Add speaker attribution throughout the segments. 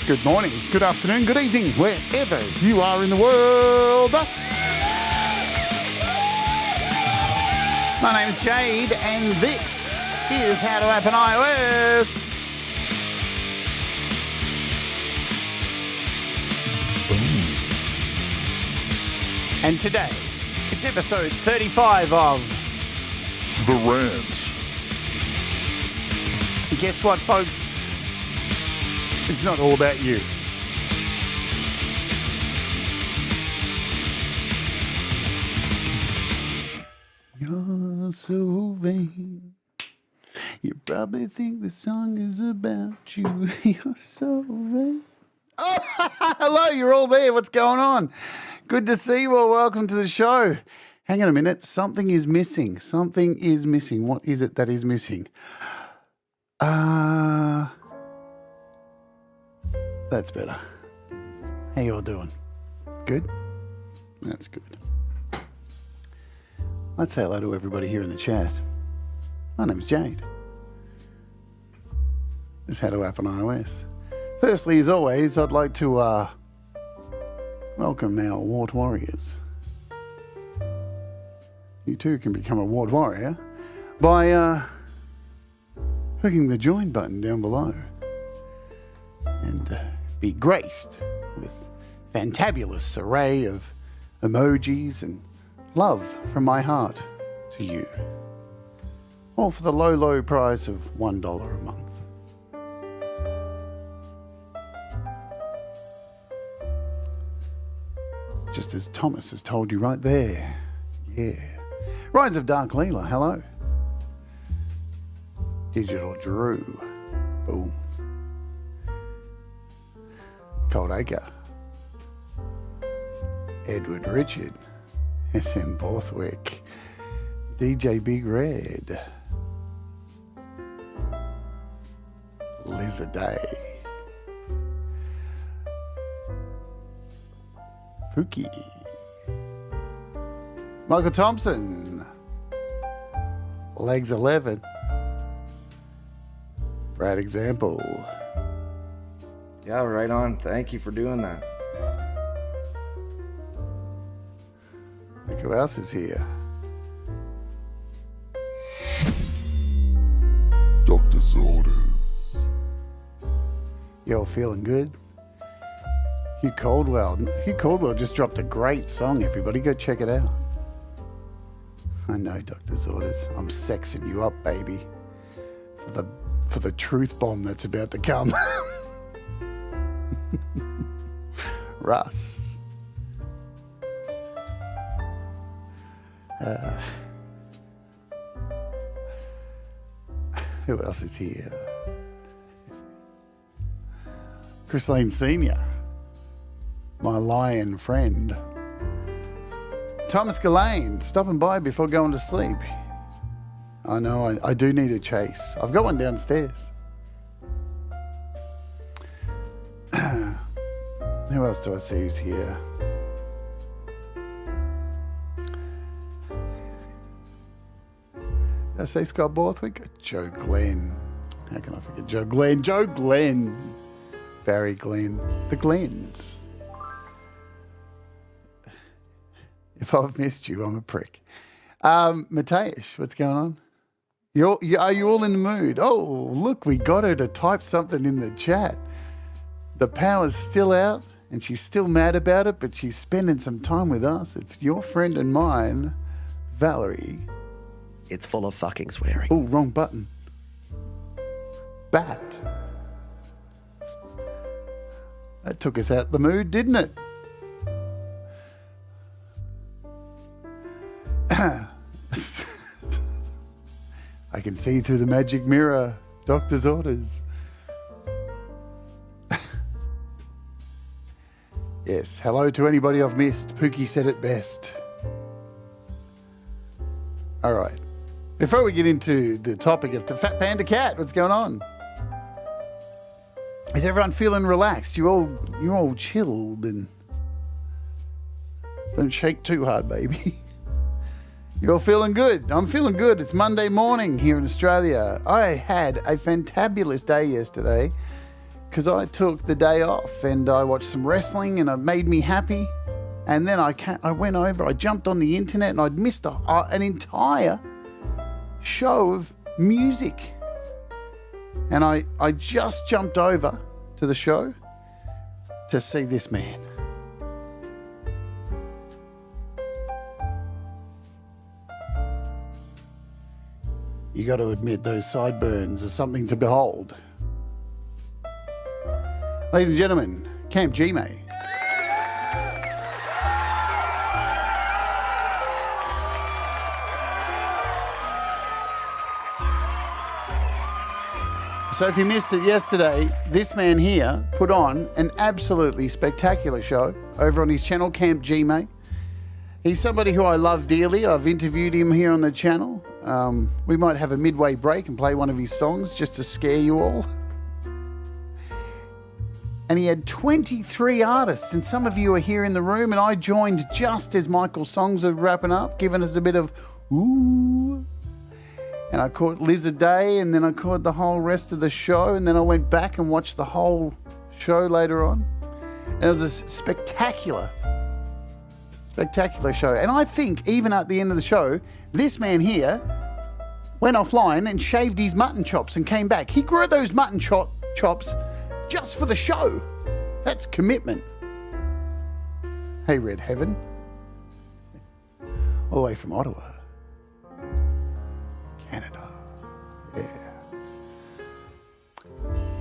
Speaker 1: Good morning, good afternoon, good evening, wherever you are in the world. My name's Jade, and this is How to App an iOS. And today, it's episode 35 of
Speaker 2: The Rant.
Speaker 1: And guess what, folks? It's not all about you. You're so vain. You probably think the song is about you. You're so vain. Oh, hello, you're all there. What's going on? Good to see you all. Welcome to the show. Hang on a minute. Something is missing. Something is missing. What is it that is missing? That's better. How you all doing? Good? That's good. Let's say hello to everybody here in the chat. My name's Jade. This is How to App an iOS. Firstly, as always, I'd like to welcome our Award Warriors. You too can become a Award Warrior by clicking the join button down below and be graced with fantabulous array of emojis and love from my heart to you. All for the low, low price of $1 a month. Just as Thomas has told you right there. Yeah. Rise of Dark Leela, hello. Digital Drew. Boom. Cold Acre. Edward Richard. SM Borthwick. DJ Big Red. Lizard Day. Pookie. Michael Thompson. Legs 11. Brad Example.
Speaker 3: Yeah, right on. Thank you for doing that.
Speaker 1: Look who else is here.
Speaker 2: Doctor's orders.
Speaker 1: You all feeling good? Hugh Caldwell. Hugh Caldwell just dropped a great song, everybody. Go check it out. I know, Doctor's orders. I'm sexing you up, baby. For the truth bomb that's about to come. Russ. Who else is here? Chris Lane Sr., my lion friend. Thomas Gillane, stopping by before going to sleep. I know, I do need a chase. I've got one downstairs. Who else do I see who's here? Did I say Scott Borthwick? Joe Glenn. How can I forget Joe Glenn? Joe Glenn. Barry Glenn. The Glens. If I've missed you, I'm a prick. Mateusz, what's going on? Are you all in the mood? Oh, look, we got her to type something in the chat. The power's still out, and she's still mad about it, but she's spending some time with us. It's your friend and mine, Valerie.
Speaker 4: It's full of fucking swearing.
Speaker 1: Oh, wrong button. Bat. That took us out the mood, didn't it? I can see through the magic mirror. Doctor's orders. Yes, hello to anybody I've missed. Pookie said it best. All right. Before we get into the topic of the Fat Panda Cat, what's going on? Is everyone feeling relaxed? You're all chilled and don't shake too hard, baby. You're feeling good. I'm feeling good. It's Monday morning here in Australia. I had a fantabulous day yesterday. because I took the day off and I watched some wrestling and it made me happy. And then I went over, I jumped on the internet and I'd missed an entire show of music. And I just jumped over to the show to see this man. You got to admit those sideburns are something to behold. Ladies and gentlemen, Camp G-May. So if you missed it yesterday, this man here put on an absolutely spectacular show over on his channel, Camp G-May. He's somebody who I love dearly. I've interviewed him here on the channel. We might have a midway break and play one of his songs just to scare you all. And he had 23 artists, and some of you are here in the room, and I joined just as Michael's songs were wrapping up, giving us a bit of ooh. And I caught Lizard Day, and then I caught the whole rest of the show, and then I went back and watched the whole show later on. And it was a spectacular show. And I think even at the end of the show, this man here went offline and shaved his mutton chops and came back. He grew those mutton chops just for the show. That's commitment. Hey, Red Heaven. All the way from Ottawa, Canada. Yeah.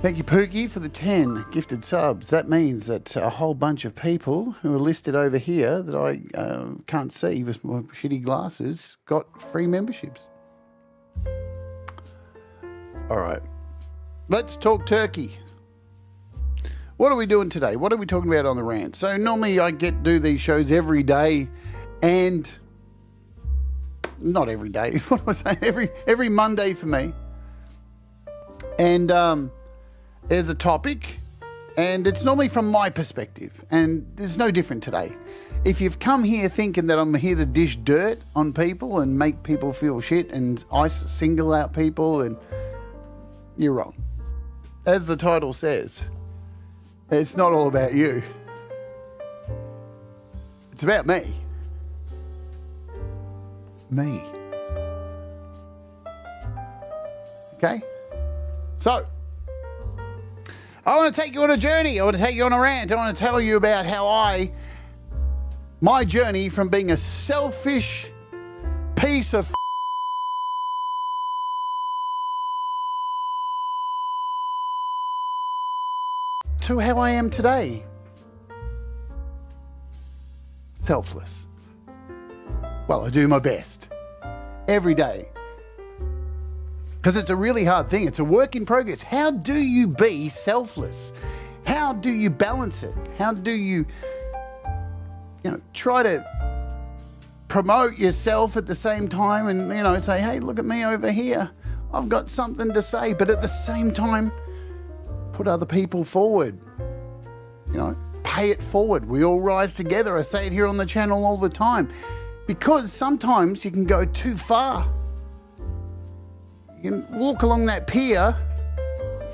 Speaker 1: Thank you, Pookie, for the 10 gifted subs. That means that a whole bunch of people who are listed over here that I can't see with my shitty glasses got free memberships. All right. Let's talk turkey. What are we doing today? What are we talking about on the rant? So normally I do these shows every day, and not every day. What was I saying? Every Monday for me. And there's a topic, and it's normally from my perspective, and it's no different today. If you've come here thinking that I'm here to dish dirt on people and make people feel shit and I single out people, and you're wrong. As the title says, it's not all about you. It's about me. Me. Okay? So, I want to take you on a journey. I want to take you on a rant. I want to tell you about how my journey from being a selfish piece of to how I am today. Selfless. Well, I do my best every day. Because it's a really hard thing. It's a work in progress. How do you be selfless? How do you balance it? How do you try to promote yourself at the same time and, say, hey, look at me over here. I've got something to say, but at the same time, put other people forward. Pay it forward. We all rise together. I say it here on the channel all the time. Because sometimes you can go too far. You can walk along that pier,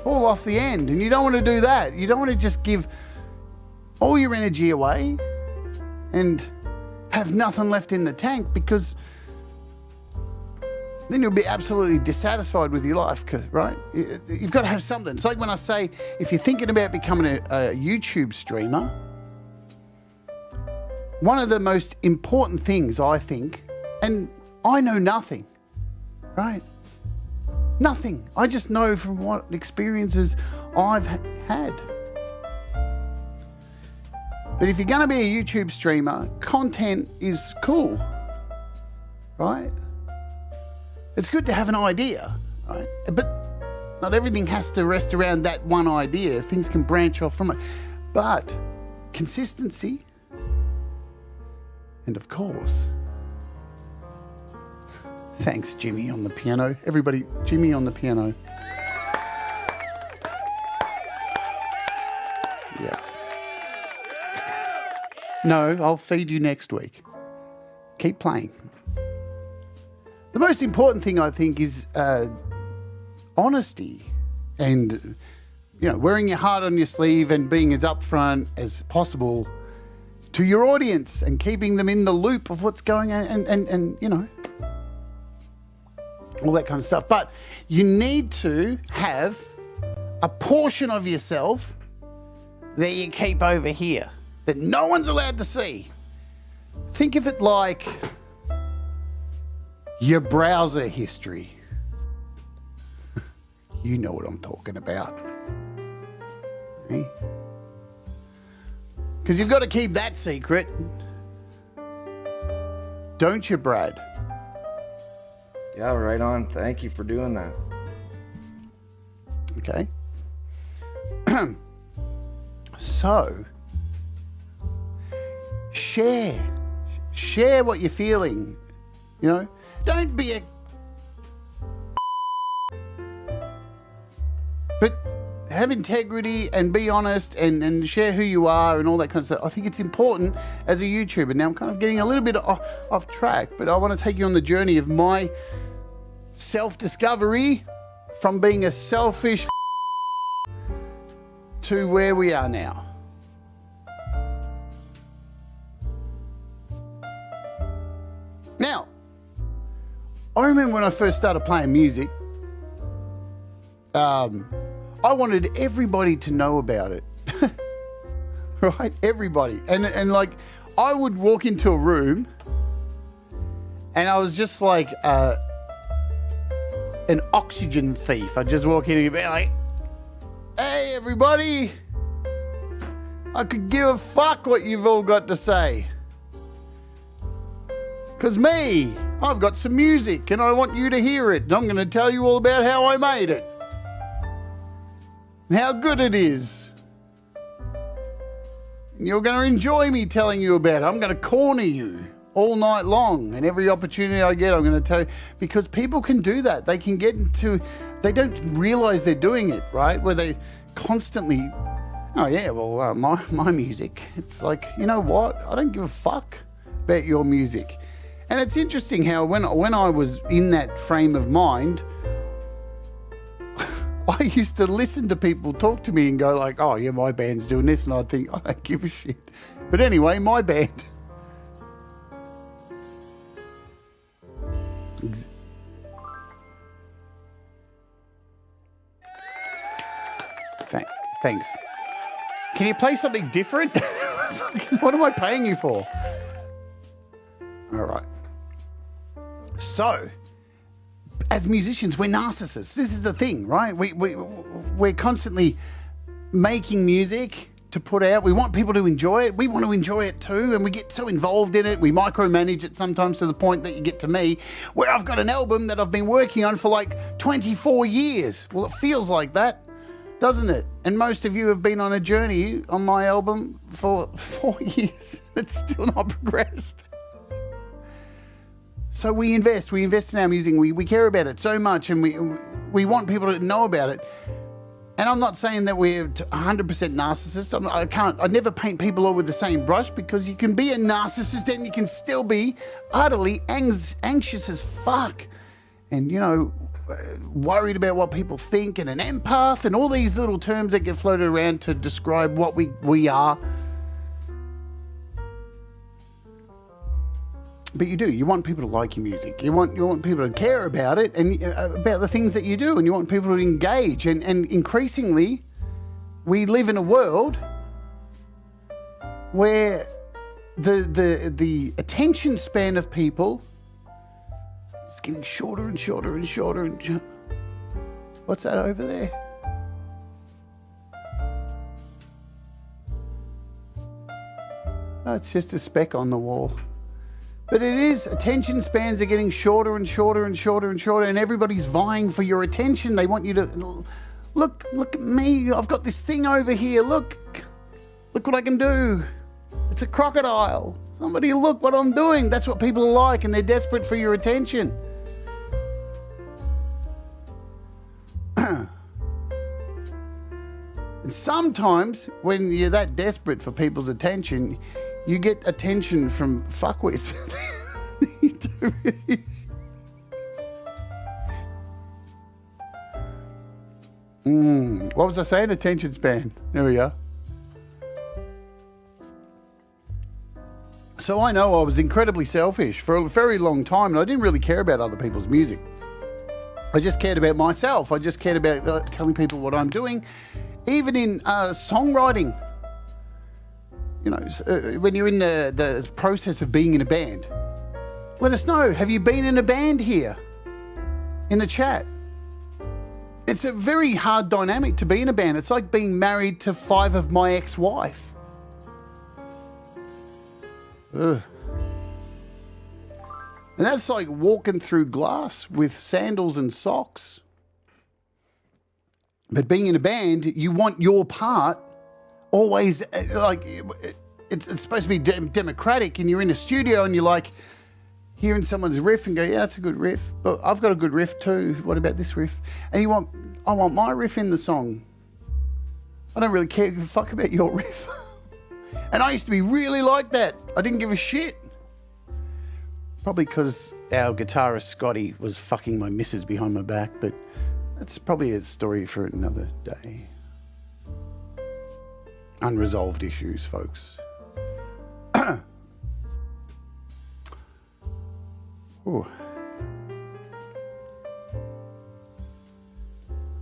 Speaker 1: fall off the end, and you don't want to do that. You don't want to just give all your energy away and have nothing left in the tank, because then you'll be absolutely dissatisfied with your life, right? You've got to have something. It's like when I say, if you're thinking about becoming a YouTube streamer, one of the most important things, I think, and I know nothing, right? Nothing. I just know from what experiences I've had. But if you're going to be a YouTube streamer, content is cool, right? It's good to have an idea, right? But not everything has to rest around that one idea. Things can branch off from it. But consistency, and of course, thanks, Jimmy on the piano. Everybody, Jimmy on the piano. Yeah. No, I'll feed you next week. Keep playing. The most important thing, I think, is honesty and, wearing your heart on your sleeve and being as upfront as possible to your audience and keeping them in the loop of what's going on and all that kind of stuff. But you need to have a portion of yourself that you keep over here that no one's allowed to see. Think of it like your browser history. You know what I'm talking about. Because you've got to keep that secret. Don't you, Brad?
Speaker 3: Yeah, right on. Thank you for doing that.
Speaker 1: Okay. So, share what you're feeling. Don't be but have integrity and be honest and share who you are and all that kind of stuff. I think it's important as a YouTuber. Now I'm kind of getting a little bit off track, but I want to take you on the journey of my self-discovery from being a selfish to where we are now. Now, I remember when I first started playing music, I wanted everybody to know about it. Right? Everybody. And like, I would walk into a room and I was just like an oxygen thief. I'd just walk in and be like, hey, everybody. I could give a fuck what you've all got to say. Because me, I've got some music and I want you to hear it. And I'm going to tell you all about how I made it. And how good it is. And you're going to enjoy me telling you about it. I'm going to corner you all night long. And every opportunity I get, I'm going to tell you. Because people can do that. They can get into, they don't realize they're doing it, right? Where they constantly, oh yeah, well, my music. It's like, you know what? I don't give a fuck about your music. And it's interesting how when I was in that frame of mind, I used to listen to people talk to me and go like, oh yeah, my band's doing this. And I'd think, I don't give a shit. But anyway, my band. Thanks. Can you play something different? What am I paying you for? All right. So, as musicians, we're narcissists. This is the thing, right? We're constantly making music to put out. We want people to enjoy it. We want to enjoy it too, and we get so involved in it. We micromanage it sometimes to the point that you get to me, where I've got an album that I've been working on for like 24 years. Well, it feels like that, doesn't it? And most of you have been on a journey on my album for 4 years. It's still not progressed. So we invest in our music. We care about it so much, and we want people to know about it. And I'm not saying that we're 100% narcissist. I never paint people all with the same brush, because you can be a narcissist and you can still be utterly anxious as fuck. And, worried about what people think, and an empath, and all these little terms that get floated around to describe what we are. But you do. You want people to like your music. You want people to care about it and about the things that you do, and you want people to engage. And increasingly, we live in a world where the attention span of people is getting shorter and shorter and shorter and shorter. What's that over there? Oh, it's just a speck on the wall. But it is, attention spans are getting shorter and shorter and shorter and shorter, and everybody's vying for your attention. They want you to, look at me, I've got this thing over here, look what I can do. It's a crocodile. Somebody look what I'm doing. That's what people are like, and they're desperate for your attention. And sometimes when you're that desperate for people's attention, you get attention from fuckwits. You don't really. What was I saying? Attention span. There we go. So I know I was incredibly selfish for a very long time, and I didn't really care about other people's music. I just cared about myself. I just cared about telling people what I'm doing. Even in songwriting, you know, when you're in the process of being in a band, let us know. Have you been in a band here? In the chat. It's a very hard dynamic to be in a band. It's like being married to 5 of my ex-wife. Ugh. And that's like walking through glass with sandals and socks. But being in a band, you want your part always, like, it's supposed to be democratic, and you're in a studio and you're like hearing someone's riff and go, yeah, that's a good riff, but I've got a good riff too. What about this riff? And I want my riff in the song. I don't really care a fuck about your riff. And I used to be really like that. I didn't give a shit. Probably because our guitarist Scotty was fucking my missus behind my back, but that's probably a story for another day. Unresolved issues, folks. Ooh.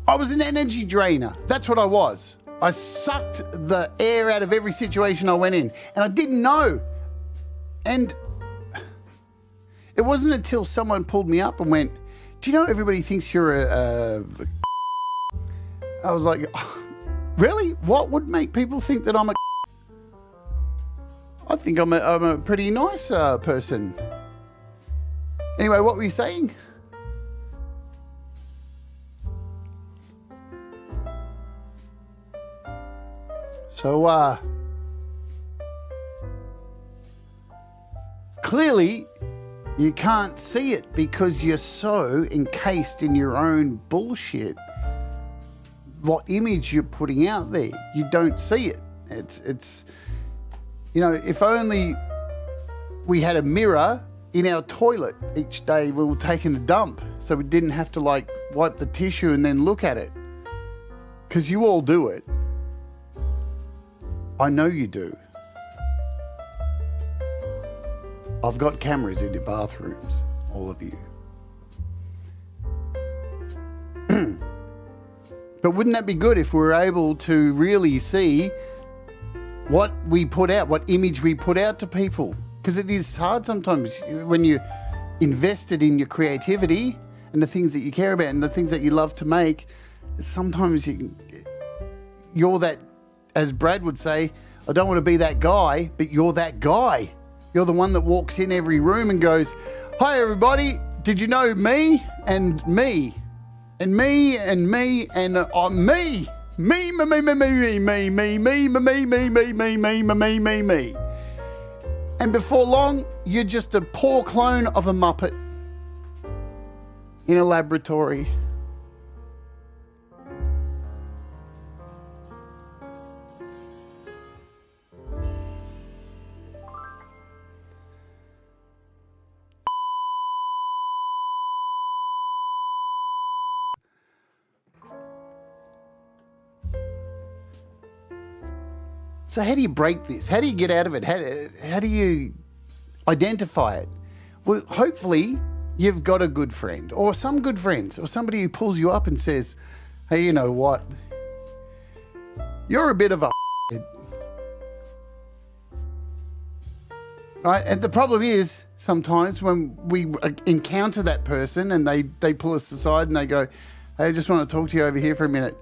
Speaker 1: I was an energy drainer. That's what I was. I sucked the air out of every situation I went in, and I didn't know. And it wasn't until someone pulled me up and went, do you know everybody thinks you're a I was like, oh, really? What would make people think that I'm a I think I'm a pretty nice person. Anyway, what were you saying? So, clearly you can't see it because you're so encased in your own bullshit. What image you're putting out there, you don't see it. It's, you know, if only we had a mirror in our toilet each day when we're taking a dump, so we didn't have to like wipe the tissue and then look at it. Because you all do it. I know you do. I've got cameras in your bathrooms, all of you. But wouldn't that be good if we were able to really see what we put out, what image we put out to people? Because it is hard sometimes when you're invested in your creativity and the things that you care about and the things that you love to make. Sometimes you're that, as Brad would say, I don't want to be that guy, but you're that guy. You're the one that walks in every room and goes, hi everybody, did you know me and me and me and me and me? Me, me, me, me, me, me, me, me, me, me, me, me, me, me, me, me, me. And before long, you're just a poor clone of a Muppet in a laboratory. So how do you break this? How do you get out of it? How do you identify it? Well, hopefully you've got a good friend or some good friends or somebody who pulls you up and says, hey, you know what? You're a bit of a right? And the problem is sometimes when we encounter that person and they pull us aside and they go, hey, I just want to talk to you over here for a minute.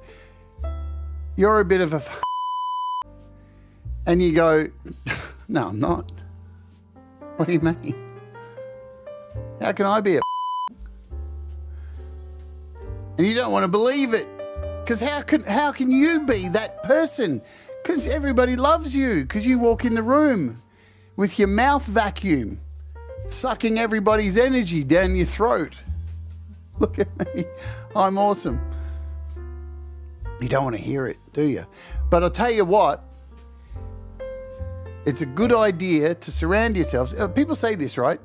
Speaker 1: You're a bit of a and you go, no, I'm not. What do you mean? How can I be a and you don't want to believe it. Because how can you be that person? Because everybody loves you. Because you walk in the room with your mouth vacuum, sucking everybody's energy down your throat. Look at me. I'm awesome. You don't want to hear it, do you? But I'll tell you what. It's a good idea to surround yourselves. People say this, right?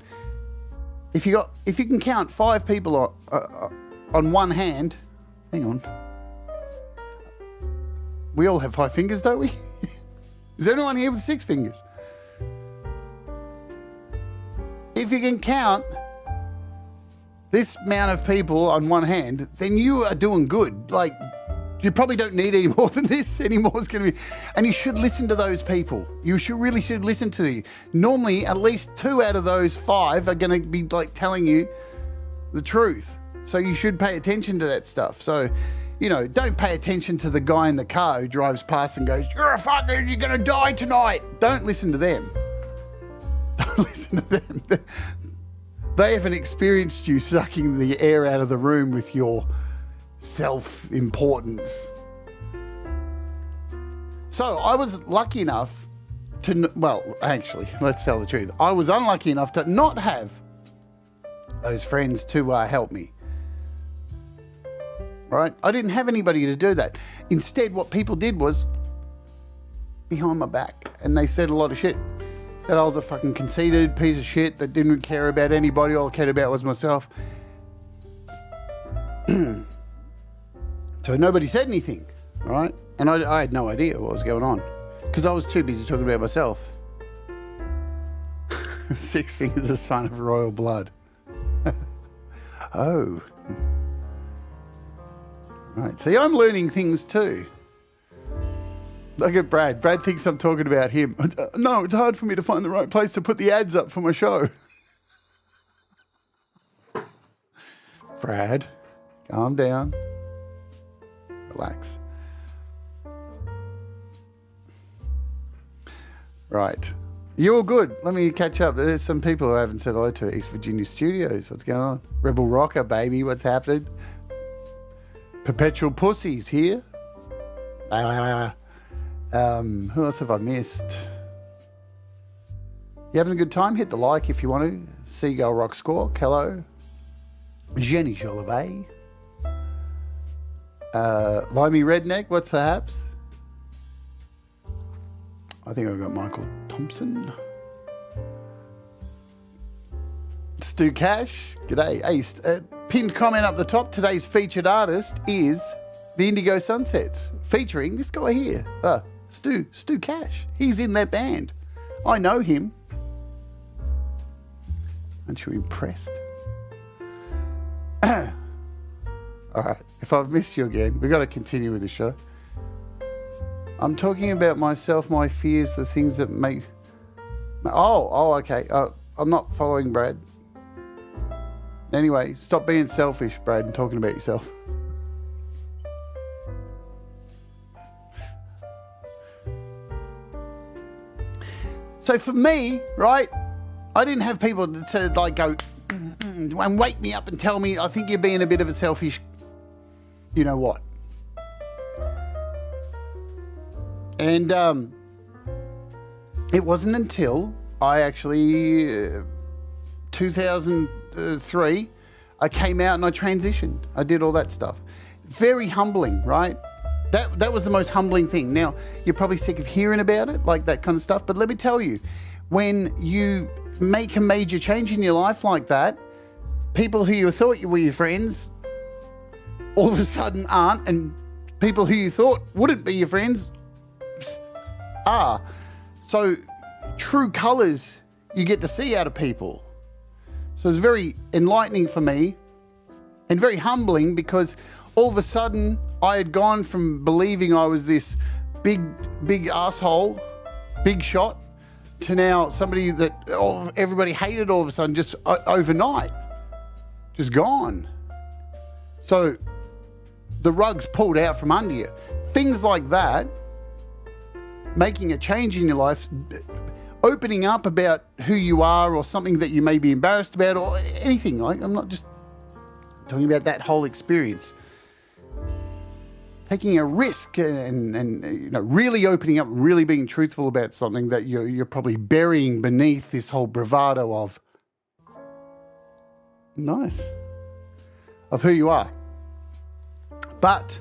Speaker 1: If you can count 5 people on one hand, hang on. We all have 5 fingers, don't we? Is there anyone here with 6 fingers? If you can count this amount of people on one hand, then you are doing good. Like, you probably don't need any more than this anymore. It's going to be, and you should listen to those people. You really should listen to you. Normally, at least 2 out of those 5 are going to be like telling you the truth. So you should pay attention to that stuff. So, you know, don't pay attention to the guy in the car who drives past and goes, "You're a fucker, you're going to die tonight." Don't listen to them. Don't listen to them. They haven't experienced you sucking the air out of the room with your self-importance. So I was lucky enough to, well, actually, let's tell the truth. I was unlucky enough to not have those friends to help me. Right? I didn't have anybody to do that. Instead, what people did was behind my back, and they said a lot of shit. That I was a fucking conceited piece of shit that didn't care about anybody. All I cared about was myself. So nobody said anything, right? And I had no idea what was going on because I was too busy talking about myself. 6 fingers, a sign of royal blood. Oh. Right, see, I'm learning things too. Look at Brad. Brad thinks I'm talking about him. No, it's hard for me to find the right place to put the ads up for my show. Brad, calm down. Relax. Right. You're all good. Let me catch up. There's some people who I haven't said hello to. East Virginia Studios. What's going on? Rebel Rocker, baby. What's happening? Perpetual Pussies here. Who else have I missed? You having a good time? Hit the like if you want to. Seagull Rock Squawk. Hello. Jenny Jolivet. Limey Redneck, what's the haps? I think I've got Michael Thompson. Stu Cash, g'day. Hey, pinned comment up the top. Today's featured artist is the Indigo Sunsets, featuring this guy here, Stu Cash. He's in that band. I know him. Aren't you impressed? All right, if I've missed you again, we've got to continue with the show. I'm talking about myself, my fears, the things that make... Okay. I'm not following Brad. Anyway, stop being selfish, Brad, and talking about yourself. So for me, right, I didn't have people to like go and wake me up and tell me, I think you're being a bit of a selfish, you know what. And it wasn't until I actually, 2003, I came out and I transitioned. I did all that stuff. Very humbling, right? That was the most humbling thing. Now, you're probably sick of hearing about it, like that kind of stuff. But let me tell you, when you make a major change in your life like that, people who you thought were your friends all of a sudden aren't, and people who you thought wouldn't be your friends are. So true colours you get to see out of people. So it's very enlightening for me and very humbling, because all of a sudden I had gone from believing I was this big asshole, big shot, to now somebody that everybody hated all of a sudden, just overnight, just gone. So the rug's pulled out from under you. Things like that, making a change in your life, opening up about who you are or something that you may be embarrassed about or anything. Like, I'm not just talking about that whole experience. Taking a risk and you know, really opening up, really being truthful about something that you're probably burying beneath this whole bravado of who you are. But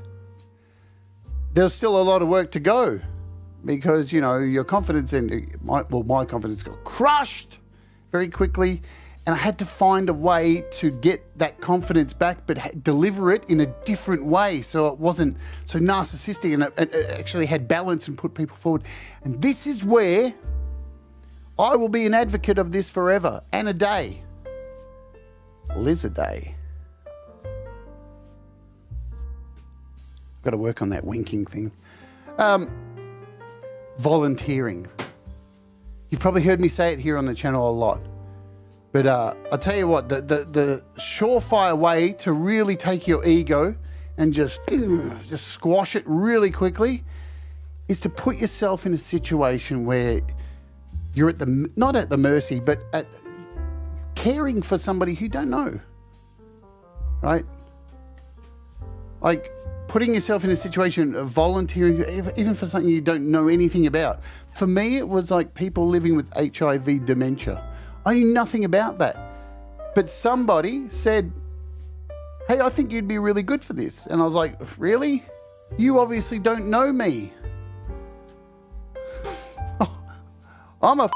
Speaker 1: there's still a lot of work to go, because, you know, your confidence my confidence got crushed very quickly, And I had to find a way to get that confidence back, but deliver it in a different way so it wasn't so narcissistic and it actually had balance and put people forward. And this is where I will be an advocate of this forever and a day. Liz a day. Got to work on that winking thing. Volunteering. You've probably heard me say it here on the channel a lot. But I'll tell you what, the surefire way to really take your ego and just squash it really quickly is to put yourself in a situation where you're at not at the mercy, but at caring for somebody who you don't know, right? Like putting yourself in a situation of volunteering, even for something you don't know anything about. For me, it was like people living with HIV dementia. I knew nothing about that. But somebody said, hey, I think you'd be really good for this. And I was like, really? You obviously don't know me. I'm a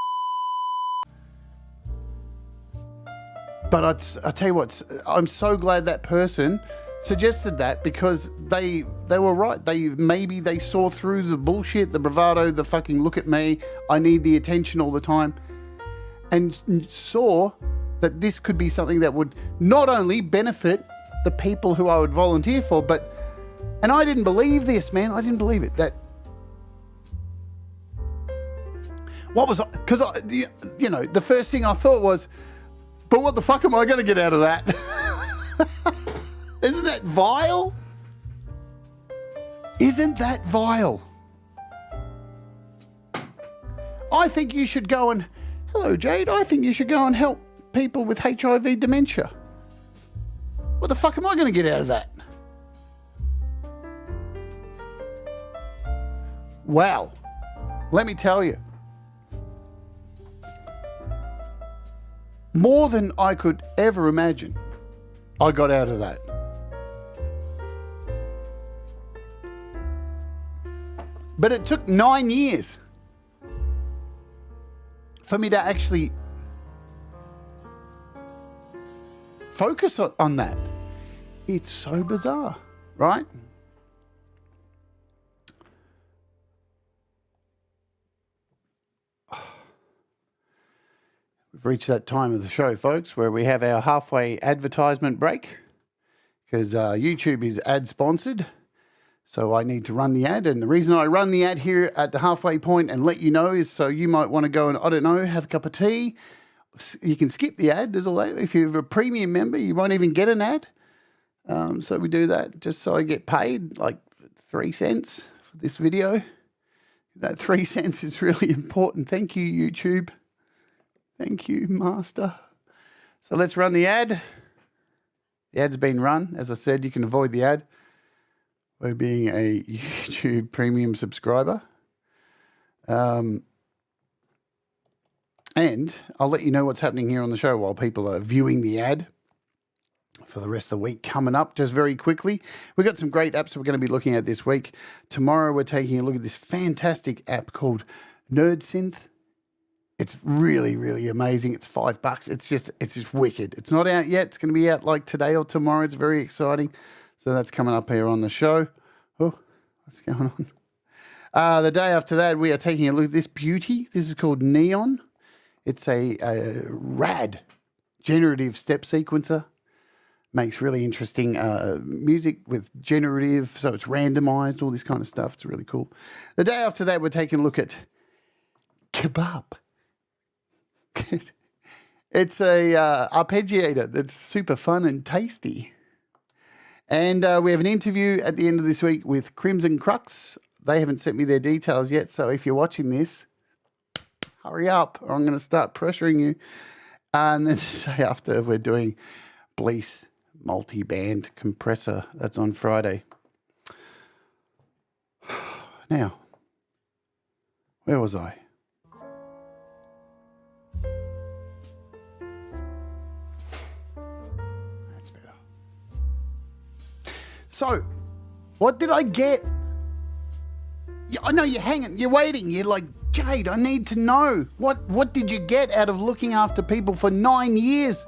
Speaker 1: But I tell you what, I'm so glad that person suggested that, because they were right. Maybe they saw through the bullshit, the bravado, the fucking look at me, I need the attention all the time, and saw that this could be something that would not only benefit the people who I would volunteer for, and I didn't believe this, man. I didn't believe it. Because the first thing I thought was, but what the fuck am I going to get out of that? Isn't that vile? Isn't that vile? I think you should go and, hello Jade, I think you should go and help people with HIV dementia. What the fuck am I going to get out of that? Wow. Let me tell you. More than I could ever imagine, I got out of that. But it took 9 years for me to actually focus on that. It's so bizarre, right? We've reached that time of the show, folks, where we have our halfway advertisement break, because YouTube is ad sponsored. So I need to run the ad. And the reason I run the ad here at the halfway point and let you know is so you might want to go and, I don't know, have a cup of tea. You can skip the ad. There's all that. If you're a premium member, you won't even get an ad. So we do that just so I get paid like 3 cents for this video. That 3 cents is really important. Thank you, YouTube. Thank you, Master. So let's run the ad. The ad's been run. As I said, you can avoid the ad by being a YouTube premium subscriber. And I'll let you know what's happening here on the show while people are viewing the ad for the rest of the week coming up. Just very quickly, we've got some great apps we're going to be looking at this week. Tomorrow, we're taking a look at this fantastic app called NerdSynth. It's really, really amazing. It's $5. It's just wicked. It's not out yet. It's going to be out like today or tomorrow. It's very exciting. So that's coming up here on the show. Oh, what's going on? The day after that, we are taking a look at this beauty. This is called Neon. It's a rad generative step sequencer. Makes really interesting music with generative, so it's randomized, all this kind of stuff. It's really cool. The day after that, we're taking a look at Kebab. It's a arpeggiator that's super fun and tasty. And we have an interview at the end of this week with Crimson Crux. They haven't sent me their details yet, so if you're watching this, hurry up or I'm going to start pressuring you. And then the day after, we're doing Bleece multi-band compressor. That's on Friday. Now, where was I? That's better. So, what did I get? I know you're hanging, you're waiting, you're like Jade, I need to know. What did you get out of looking after people for 9 years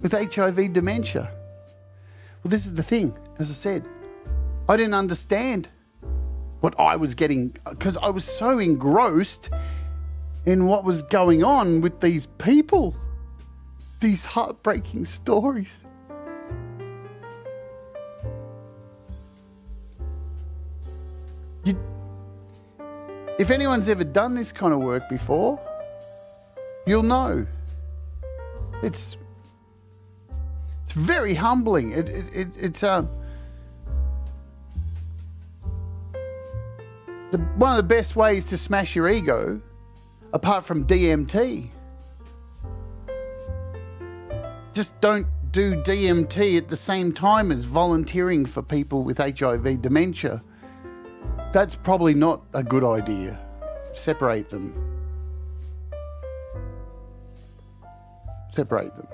Speaker 1: with HIV dementia? Well, this is the thing. As I said, I didn't understand what I was getting because I was so engrossed in what was going on with these people, these heartbreaking stories. If anyone's ever done this kind of work before, you'll know. It's very humbling. It's one of the best ways to smash your ego, apart from DMT. Just don't do DMT at the same time as volunteering for people with HIV dementia. That's probably not a good idea. Separate them. Separate them.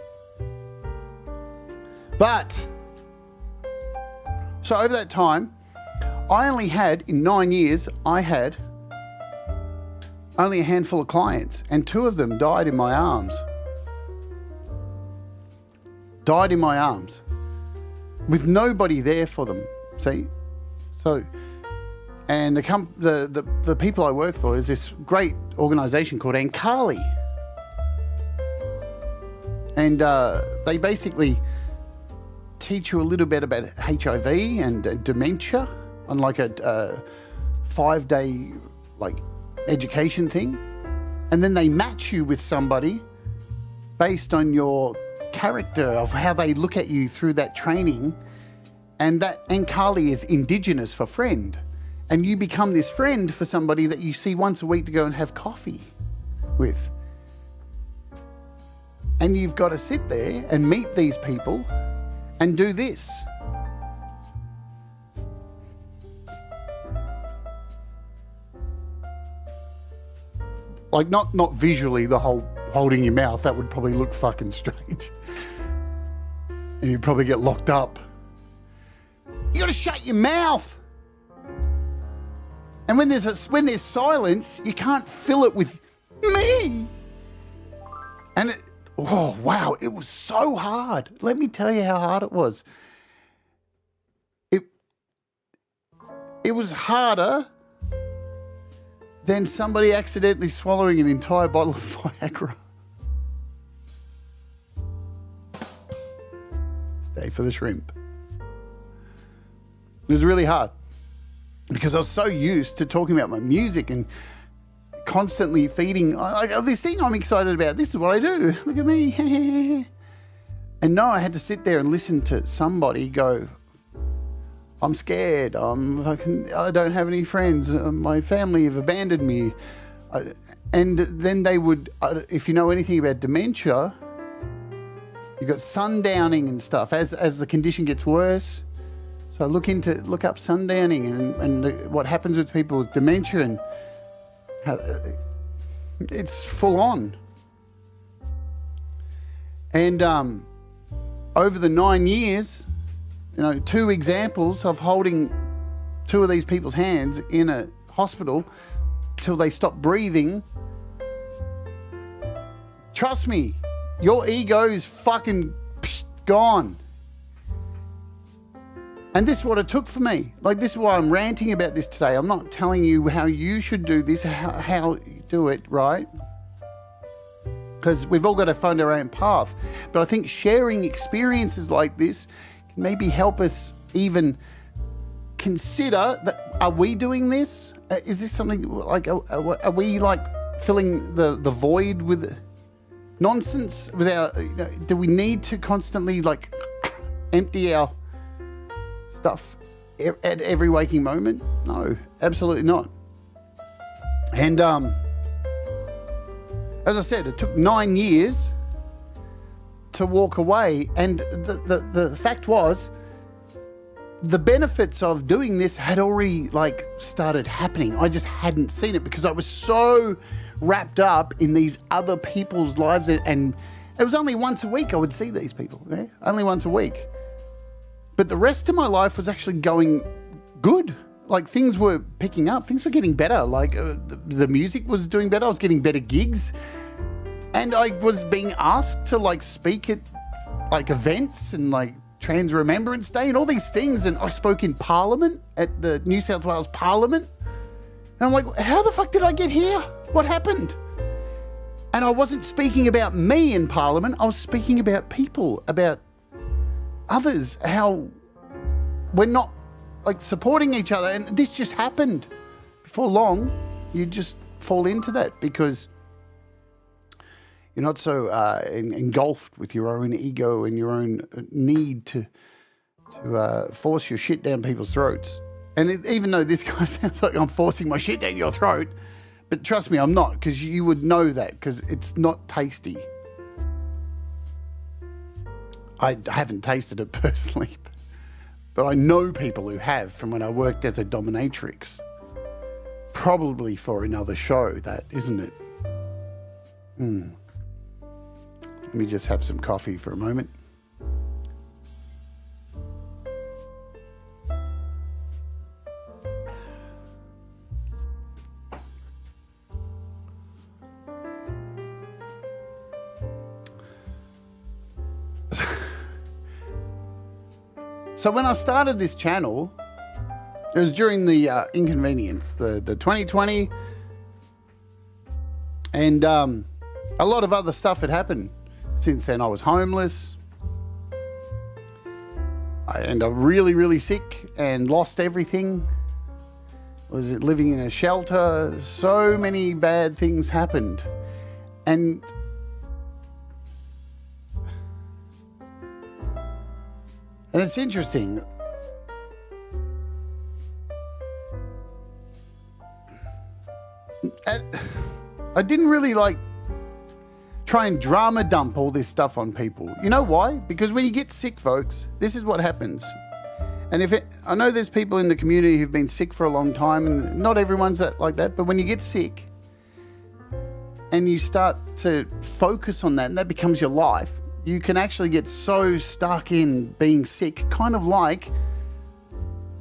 Speaker 1: But, so over that time, I only had, in 9 years, I had only a handful of clients, and 2 of them died in my arms. Died in my arms. With nobody there for them, see? So, and the people I work for is this great organisation called Ankali. And they basically teach you a little bit about HIV and dementia on like a 5-day like education thing. And then they match you with somebody based on your character of how they look at you through that training. And that Ankali is Indigenous for friend. And you become this friend for somebody that you see once a week to go and have coffee with. And you've got to sit there and meet these people and do this. Like not visually, the whole holding your mouth, that would probably look fucking strange. And you'd probably get locked up. You got to shut your mouth. And when there's silence, you can't fill it with me. And oh wow, it was so hard. Let me tell you how hard it was. It was harder than somebody accidentally swallowing an entire bottle of Viagra. Stay for the shrimp. It was really hard because I was so used to talking about my music and constantly feeding this thing I'm excited about. This is what I do. Look at me. And no, I had to sit there and listen to somebody go, I'm scared. I don't have any friends. My family have abandoned me. And then they would, if you know anything about dementia, you've got sundowning and stuff as the condition gets worse. So look up sundowning and what happens with people with dementia, and how it's full on. And over the 9 years, 2 examples of holding 2 of these people's hands in a hospital till they stop breathing. Trust me, your ego's fucking gone. And this is what it took for me. Like, this is why I'm ranting about this today. I'm not telling you how you should do this, how you do it, right? Because we've all got to find our own path. But I think sharing experiences like this can maybe help us even consider that, are we doing this? Is this something like, are we like filling the void with nonsense? With our, do we need to constantly like empty our stuff at every waking moment? No, absolutely not. And as I said, it took 9 years to walk away, and the fact was, the benefits of doing this had already like started happening. I just hadn't seen it because I was so wrapped up in these other people's lives, and it was only once a week I would see these people, only once a week. But the rest of my life was actually going good. like things were picking up, things were getting better. Like the music was doing better. I was getting better gigs, and I was being asked to like speak at like events and like Trans Remembrance Day and all these things. And I spoke in Parliament at the New South Wales Parliament, and I'm like, how the fuck did I get here? What happened? And I wasn't speaking about me in Parliament. I was speaking about people, about others, how we're not like supporting each other. And this just happened. Before long, you just fall into that because you're not so engulfed with your own ego and your own need to force your shit down people's throats. And even though this guy sounds like I'm forcing my shit down your throat, but trust me, I'm not, because you would know that, because it's not tasty. I haven't tasted it personally, but I know people who have from when I worked as a dominatrix. Probably for another show, that, isn't it? Let me just have some coffee for a moment. So when I started this channel, it was during the inconvenience, the 2020, and a lot of other stuff had happened since then. I was homeless, and I'm really, really sick and lost everything. Was living in a shelter. So many bad things happened, and it's interesting. I didn't really like try and drama dump all this stuff on people. You know why? Because when you get sick, folks, this is what happens. And I know there's people in the community who've been sick for a long time, and not everyone's like that, but when you get sick and you start to focus on that and that becomes your life, you can actually get so stuck in being sick, kind of like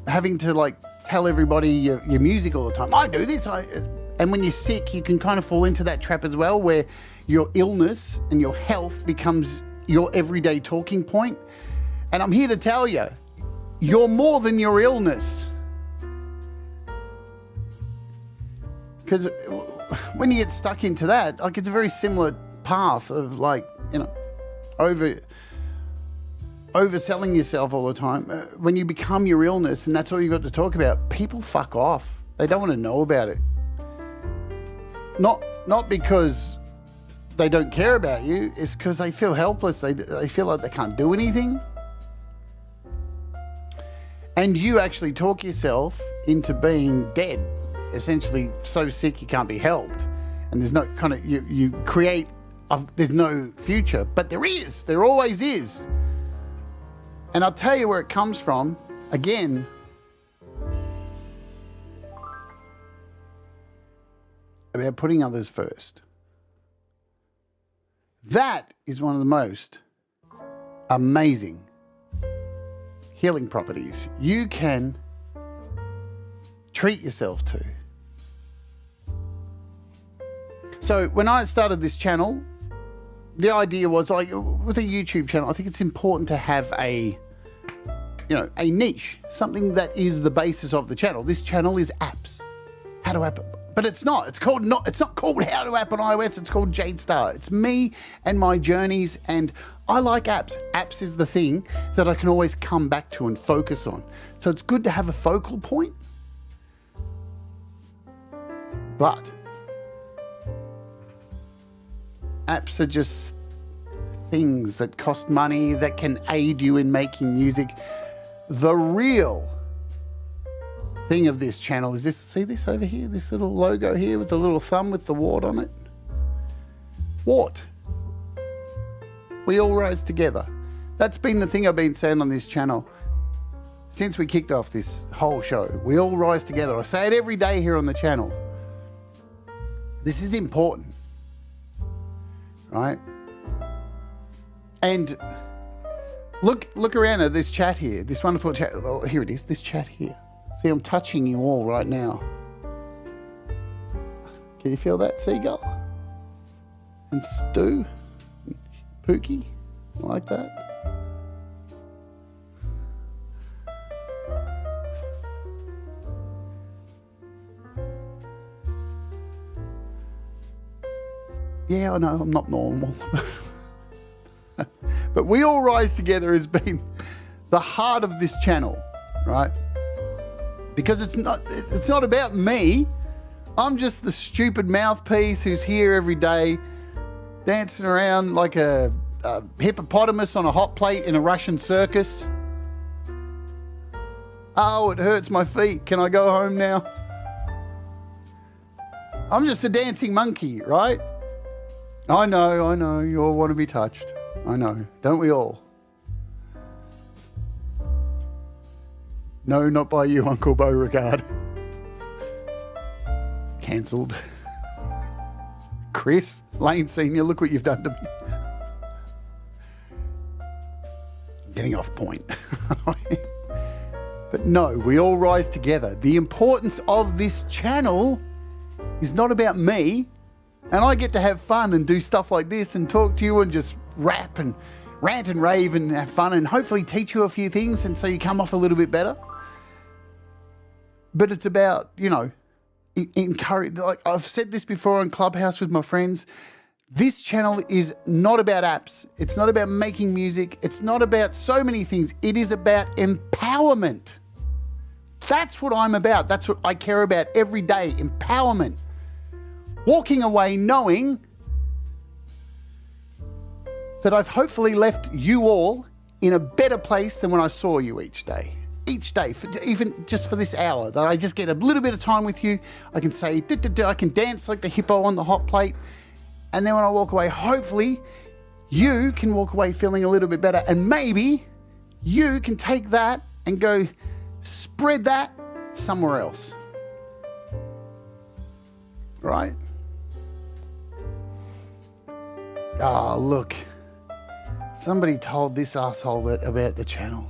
Speaker 1: having to like tell everybody your music all the time. I do this. And when you're sick, you can kind of fall into that trap as well, where your illness and your health becomes your everyday talking point. And I'm here to tell you, you're more than your illness. Because when you get stuck into that, like, it's a very similar path of like, you know, overselling yourself all the time. When you become your illness and that's all you got to talk about, people fuck off. They don't want to know about it. Not because they don't care about you, it's because they feel helpless. They feel like they can't do anything. And you actually talk yourself into being dead, essentially so sick you can't be helped. And there's no kind of, you create, there's no future, but there always is. And I'll tell you where it comes from, again, about putting others first. That is one of the most amazing healing properties you can treat yourself to. So when I started this channel, the idea was, like, with a YouTube channel, I think it's important to have a niche, something that is the basis of the channel. This channel is apps, how to app, but it's not. It's not called How to App on iOS. It's called Jade Starr. It's me and my journeys, and I like apps. Apps is the thing that I can always come back to and focus on. So it's good to have a focal point, but apps are just things that cost money, that can aid you in making music. The real thing of this channel is this. See this over here? This little logo here with the little thumb with the wart on it? Wart. We all rise together. That's been the thing I've been saying on this channel since we kicked off this whole show. We all rise together. I say it every day here on the channel. This is important, right? And look around at this chat here, this wonderful chat. Oh, here it is, this chat here. See, I'm touching you all right now. Can you feel that, Seagull? And Stu? Pookie? Like that? Yeah, I know, I'm not normal. But We All Rise Together has been the heart of this channel, right? Because it's not about me. I'm just the stupid mouthpiece who's here every day, dancing around like a hippopotamus on a hot plate in a Russian circus. Oh, it hurts my feet. Can I go home now? I'm just a dancing monkey, right? I know. You all want to be touched. I know. Don't we all? No, not by you, Uncle Beauregard. Cancelled. Chris, Lane Senior, look what you've done to me. Getting off point. But no, we all rise together. The importance of this channel is not about me. And I get to have fun and do stuff like this and talk to you and just rap and rant and rave and have fun and hopefully teach you a few things and so you come off a little bit better. But it's about, you know, encourage. Like I've said this before on Clubhouse with my friends. This channel is not about apps. It's not about making music. It's not about so many things. It is about empowerment. That's what I'm about. That's what I care about every day. Empowerment. Walking away knowing that I've hopefully left you all in a better place than when I saw you each day. Each day, even just for this hour, that I just get a little bit of time with you. I can say, I can dance like the hippo on the hot plate. And then when I walk away, hopefully you can walk away feeling a little bit better. And maybe you can take that and go spread that somewhere else. Right? Oh, look. Somebody told this asshole that about the channel.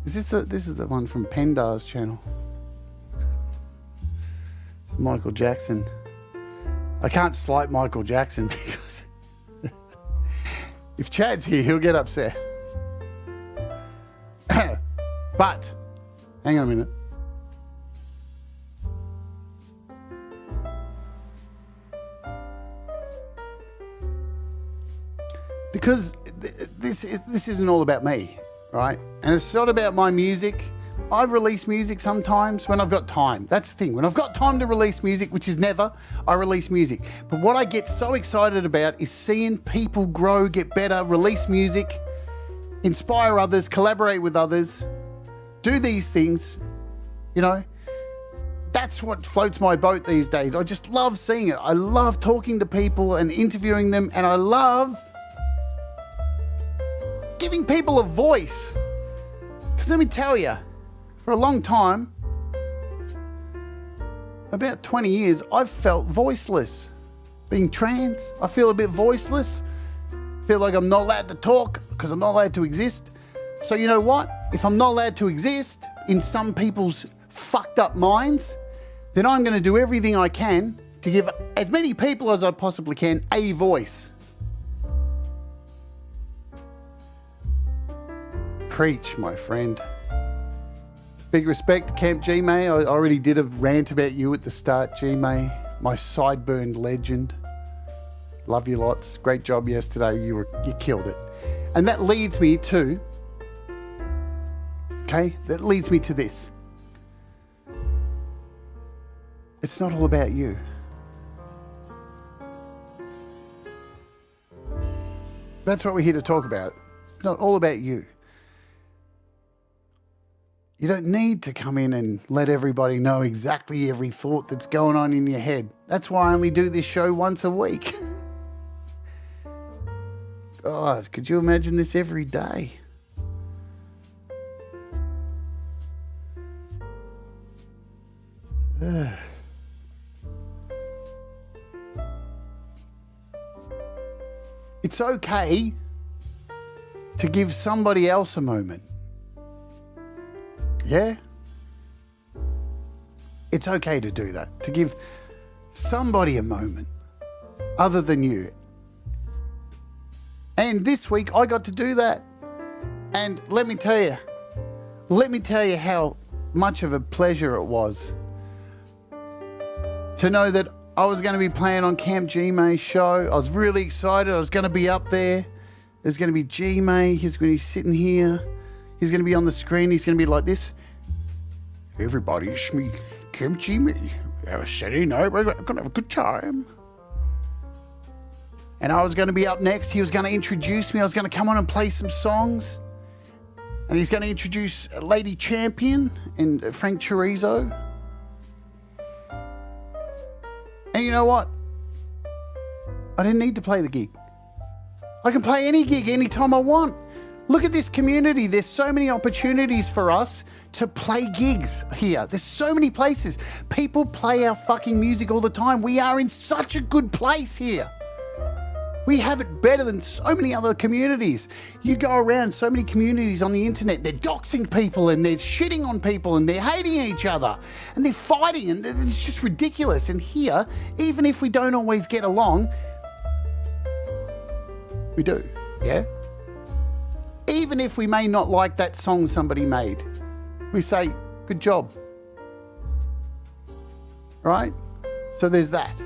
Speaker 1: This is the one from Pendar's channel. It's Michael Jackson. I can't slight Michael Jackson because if Chad's here, he'll get upset. But, hang on a minute. Because this isn't all about me, right? And it's not about my music. I release music sometimes when I've got time. That's the thing. When I've got time to release music, which is never, I release music. But what I get so excited about is seeing people grow, get better, release music, inspire others, collaborate with others, do these things, you know. That's what floats my boat these days. I just love seeing it. I love talking to people and interviewing them, and I love giving people a voice. Because let me tell you, for a long time, about 20 years, I've felt voiceless. Being trans, I feel a bit voiceless. Feel like I'm not allowed to talk because I'm not allowed to exist. So you know what? If I'm not allowed to exist in some people's fucked up minds, then I'm going to do everything I can to give as many people as I possibly can a voice. Preach, my friend. Big respect, Camp G-May. I already did a rant about you at the start, G-May. My sideburned legend. Love you lots. Great job yesterday. You killed it. And that leads me to, this. It's not all about you. That's what we're here to talk about. It's not all about you. You don't need to come in and let everybody know exactly every thought that's going on in your head. That's why I only do this show once a week. God, could you imagine this every day? It's okay to give somebody else a moment. Yeah? It's okay to do that, to give somebody a moment other than you. And this week I got to do that. And let me tell you how much of a pleasure it was to know that I was going to be playing on Camp G-May's show. I was really excited. I was going to be up there. There's going to be G-May. He's going to be sitting here. He's going to be on the screen. He's going to be like this. Everybody, it's me, Camp G-May. Have a Saturday night. We're going to have a good time. And I was going to be up next. He was going to introduce me. I was going to come on and play some songs. And he's going to introduce Lady Champion and Frank Chorizo. And you know what? I didn't need to play the gig. I can play any gig anytime I want. Look at this community. There's so many opportunities for us to play gigs here. There's so many places. People play our fucking music all the time. We are in such a good place here. We have it better than so many other communities. You go around so many communities on the internet, they're doxing people and they're shitting on people and they're hating each other and they're fighting and it's just ridiculous. And here, even if we don't always get along, we do, yeah? Even if we may not like that song somebody made, we say, good job, right? So there's that.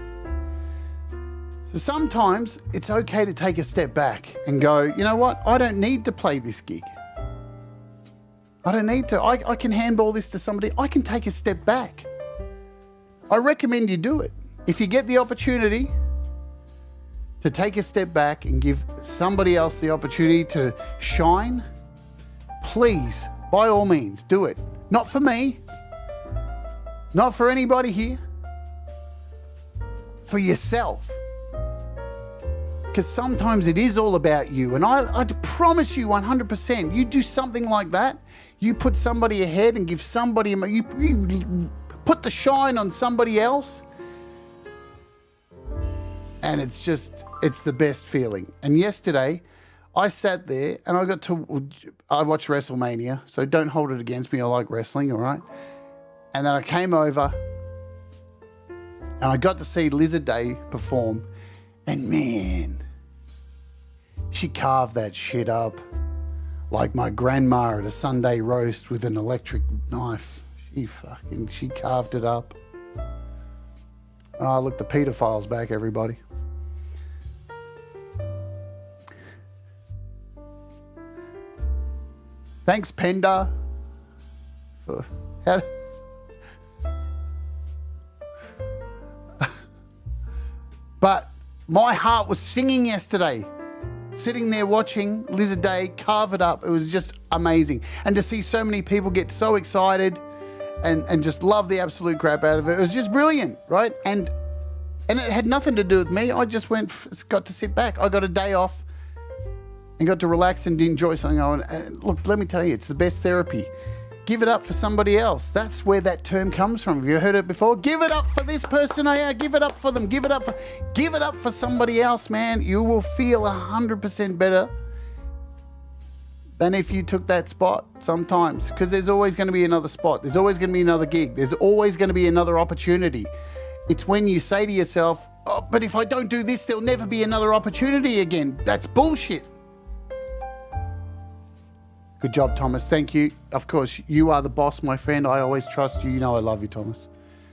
Speaker 1: So sometimes it's okay to take a step back and go, you know what? I don't need to play this gig. I don't need to. I can handball this to somebody. I can take a step back. I recommend you do it. If you get the opportunity to take a step back and give somebody else the opportunity to shine, please, by all means, do it. Not for me. Not for anybody here. For yourself. Because sometimes it is all about you. And I promise you 100%, you do something like that, you put somebody ahead and give somebody, you put the shine on somebody else, and it's the best feeling. And yesterday, I sat there and I watched WrestleMania, so don't hold it against me, I like wrestling, all right? And then I came over and I got to see Lizard Day perform. And man, she carved that shit up like my grandma at a Sunday roast with an electric knife. She carved it up. Oh, look, the pedophile's back, everybody. Thanks, Penda, for But my heart was singing yesterday, sitting there watching Lizard Day carve it up. It was just amazing. And to see so many people get so excited and just love the absolute crap out of it. It was just brilliant, right? And it had nothing to do with me. I just got to sit back. I got a day off and got to relax and enjoy something. And look, let me tell you, it's the best therapy. Give it up for somebody else. That's where that term comes from. Have you heard it before? Give it up for this person. Give it up for them. Give it up for somebody else, man. You will feel 100% better than if you took that spot sometimes, because there's always going to be another spot. There's always going to be another gig. There's always going to be another opportunity. It's when you say to yourself, oh, but if I don't do this, there'll never be another opportunity again. That's bullshit. Good job, Thomas. Thank you. Of course, you are the boss, my friend. I always trust you. You know I love you, Thomas.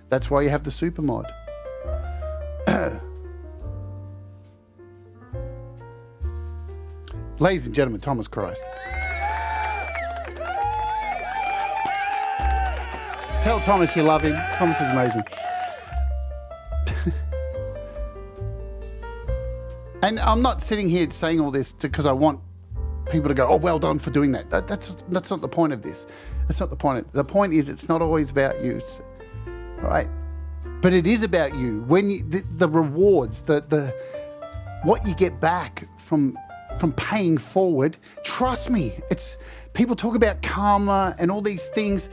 Speaker 1: That's why you have the super mod. Ladies and gentlemen, Thomas Christ. Tell Thomas you love him. Thomas is amazing. And I'm not sitting here saying all this because I want people to go, oh, well done for doing that. That's not the point of this. That's not the point. The point is it's not always about you, right? But it is about you. When you, the rewards, the what you get back from paying forward, trust me, it's people talk about karma and all these things,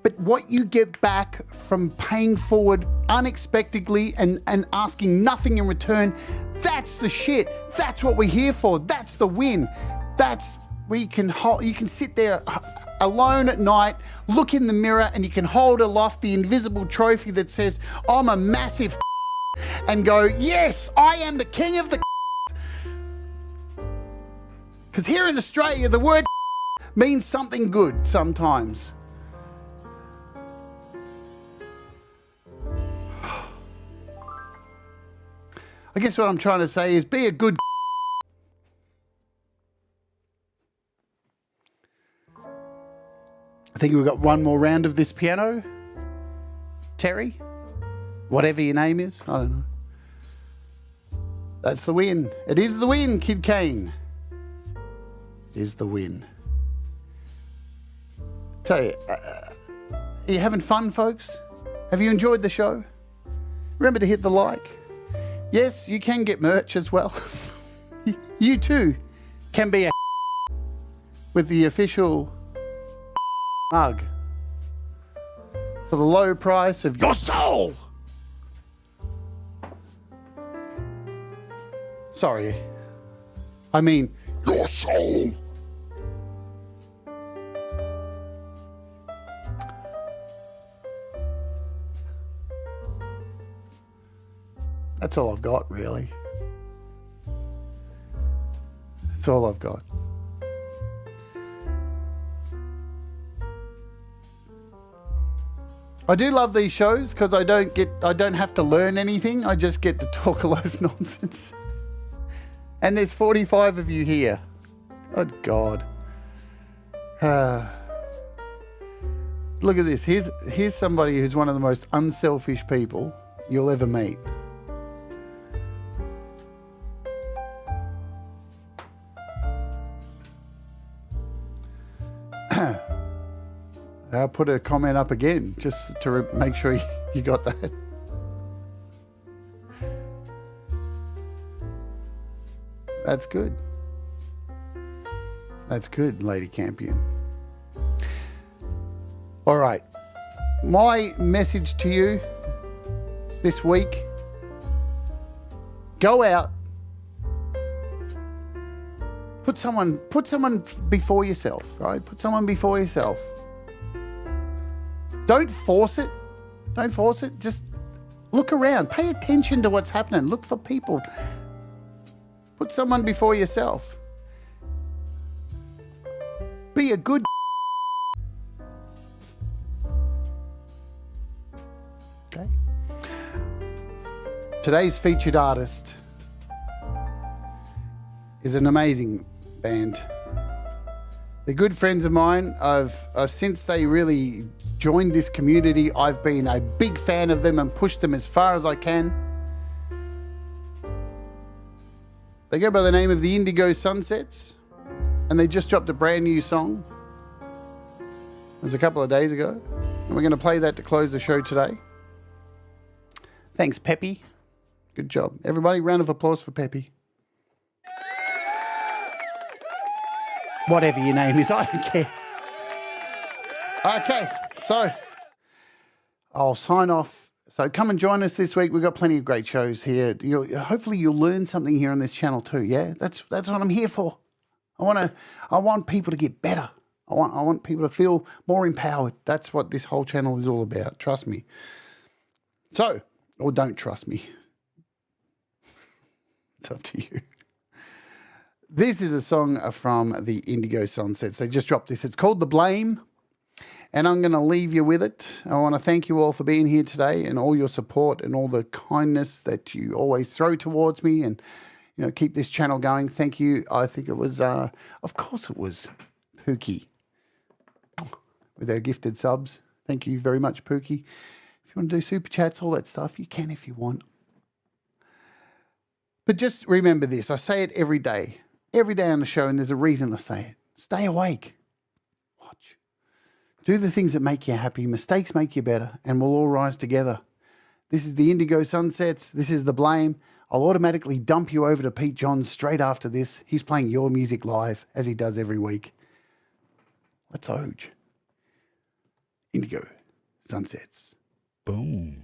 Speaker 1: but what you get back from paying forward unexpectedly and asking nothing in return, that's the shit. That's what we're here for. That's the win. That's where you can sit there alone at night, look in the mirror, and you can hold aloft the invisible trophy that says, I'm a massive and go, yes, I am the king of the. Because here in Australia, the word means something good sometimes. I guess what I'm trying to say is be a good. I think we've got one more round of this piano. Terry, whatever your name is, I don't know. That's the win. It is the win, Kid Kane. It is the win. Tell you, are you having fun, folks? Have you enjoyed the show? Remember to hit the like. Yes, you can get merch as well. You too can be a with the official mug for the low price of your soul. Sorry. I mean, your soul. That's all I've got, really. That's all I've got. I do love these shows because I don't have to learn anything. I just get to talk a load of nonsense. And there's 45 of you here. Good God. Look at this. Here's somebody who's one of the most unselfish people you'll ever meet. I'll put a comment up again just to make sure you got that. That's good. That's good, Lady Campion. All right. My message to you this week, go out. Put someone before yourself, right? Put someone before yourself. Don't force it. Don't force it. Just look around. Pay attention to what's happening. Look for people. Put someone before yourself. Be a good. Okay. Today's featured artist is an amazing band. They're good friends of mine. I've since they really joined this community, I've been a big fan of them and pushed them as far as I can. They go by the name of the Indigo Sunsets, and they just dropped a brand new song. It was a couple of days ago, and we're going to play that to close the show today. Thanks, Peppy. Good job. Everybody, round of applause for Peppy. Whatever your name is, I don't care. Okay, so I'll sign off. So come and join us this week. We've got plenty of great shows here. Hopefully you'll learn something here on this channel too. Yeah, that's what I'm here for. I want people to get better. I want people to feel more empowered. That's what this whole channel is all about. Trust me. So, or don't trust me. It's up to you. This is a song from the Indigo Sunsets. They just dropped this. It's called The Blame. And I'm going to leave you with it. I want to thank you all for being here today and all your support and all the kindness that you always throw towards me and, keep this channel going. Thank you. I think it was, of course it was Pookie with our gifted subs. Thank you very much, Pookie. If you want to do super chats, all that stuff, you can if you want. But just remember this. I say it every day on the show, and there's a reason I say it. Stay awake. Watch. Do the things that make you happy. Mistakes make you better, and we'll all rise together. This is the Indigo Sunsets. This is The Blame. I'll automatically dump you over to Pete Johns straight after this. He's playing your music live, as he does every week. Let's Oge. Indigo Sunsets. Boom.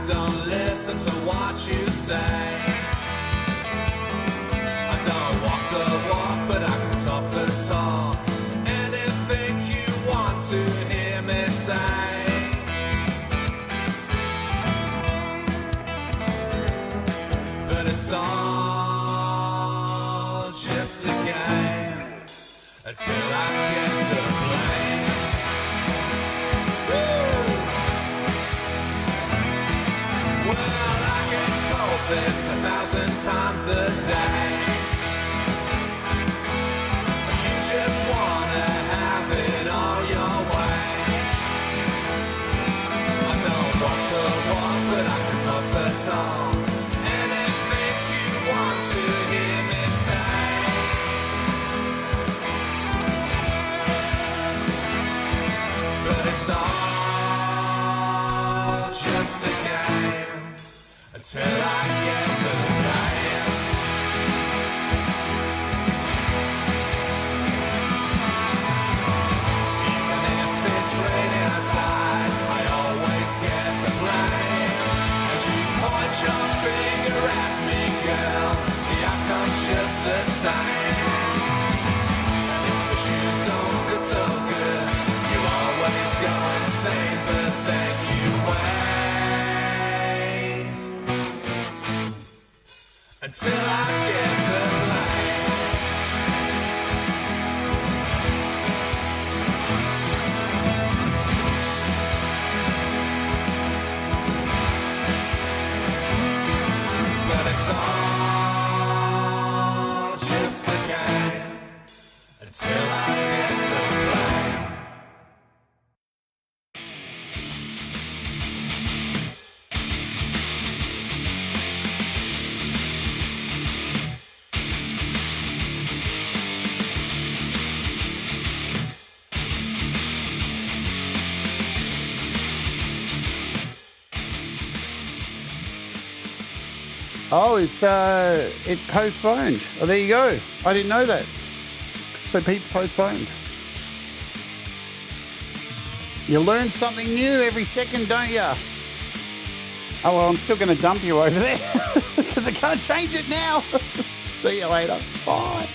Speaker 5: don't listen to what you say. I don't walk the walk, but I can talk the talk. Anything you want to hear me say. But it's all just a game until I get the blame. Well, I get told this 1,000 times a day. You just wanna have it all your way. I don't walk the walk, but I can talk the talk. Anything you want to hear me say. But it's all just a game until I get the blame. Even if it's raining outside, I always get the blame. As you point your finger at me, girl, the outcome's just the same. And if the shoes don't fit so good, you always go insane, but then you wait until I get the blame. But it's all just a game until I get the blame.
Speaker 1: Oh, it postponed. Oh, there you go. I didn't know that. So Pete's postponed. You learn something new every second, don't you? Oh, well, I'm still going to dump you over there because I can't change it now. See you later. Bye.